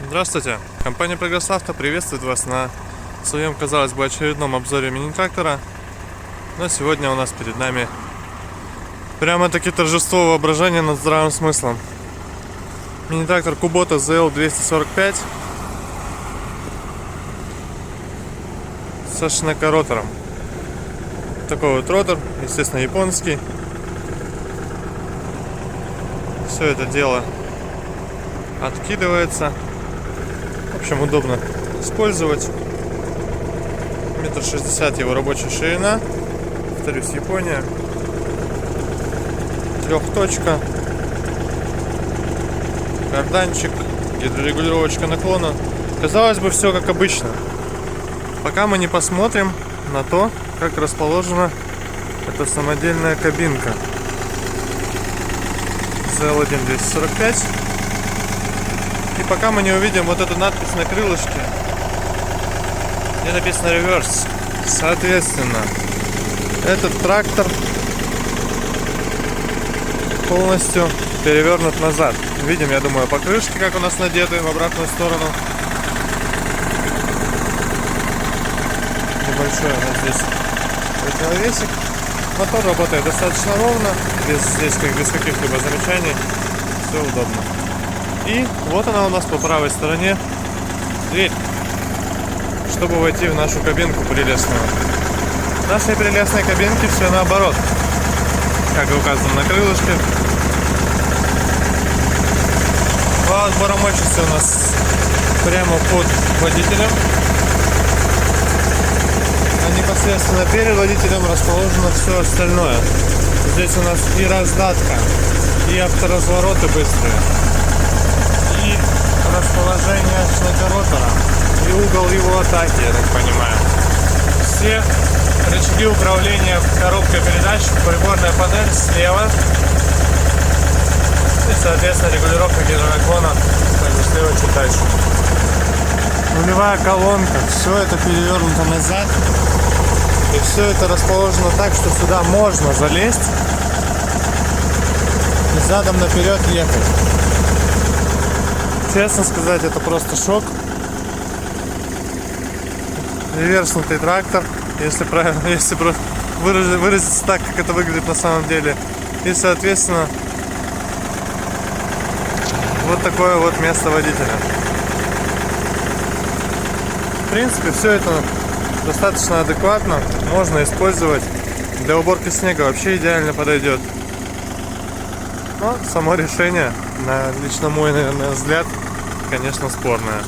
Здравствуйте, компания Прогресс Авто приветствует вас на своем, казалось бы, очередном обзоре мини-трактора. Но сегодня у нас перед нами прямо-таки торжество воображения над здравым смыслом. Мини-трактор Kubota ZL245 со шнекоротором. Такой вот ротор, естественно, японский. Все это дело откидывается. В общем, удобно использовать. 1,60 м его рабочая ширина. Повторюсь, Япония. Трехточка. Карданчик. Гидрорегулировочка наклона. Казалось бы, все как обычно. Пока мы не посмотрим на то, как расположена эта самодельная кабинка ZL245. И пока мы не увидим вот эту надпись на крылышке, где написано reverse. Соответственно, этот трактор полностью перевернут назад. Видим, я думаю, покрышки, как у нас надеты в обратную сторону. Небольшой у нас здесь противовесик. Мотор работает достаточно ровно, без каких-либо замечаний. Все удобно. И вот она у нас по правой стороне дверь, чтобы войти в нашу кабинку прелестную. В нашей прелестной кабинке все наоборот, как и указано на крылышке. Два отбора мощности у нас прямо под водителем, а непосредственно перед водителем расположено все остальное. Здесь у нас и раздатка, и авторазвороты быстрые, и расположение шнекоротора, и угол его атаки, я так понимаю. Все рычаги управления коробкой передач, приборная панель слева. И, соответственно, регулировка гидронаклона также слева чуть дальше. Нулевая колонка, все это перевернуто назад. И все это расположено так, что сюда можно залезть и задом наперед ехать. Честно сказать, это просто шок. Реверснутый трактор, если правильно, если выразиться так, как это выглядит на самом деле. И, соответственно, вот такое вот место водителя. В принципе, все это достаточно адекватно. Можно использовать для уборки снега, вообще идеально подойдет. Но само решение, лично мой, наверное, взгляд, конечно, спорное.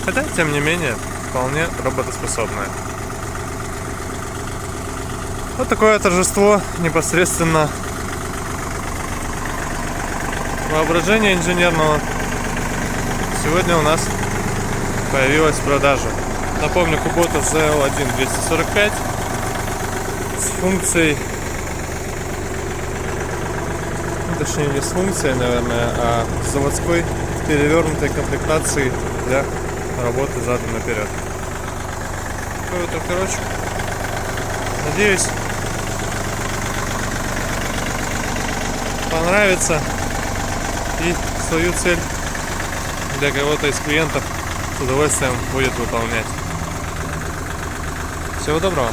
Хотя, тем не менее, вполне работоспособное. Вот такое торжество непосредственно воображения инженерного сегодня у нас появилась в продаже. Напомню, Kubota ZL245 с функцией, точнее не с функцией, наверное, а с заводской перевернутой комплектацией для работы задом наперед. Такой вот тракторочек. Надеюсь, понравится и свою цель для кого-то из клиентов с удовольствием будет выполнять. Всего доброго!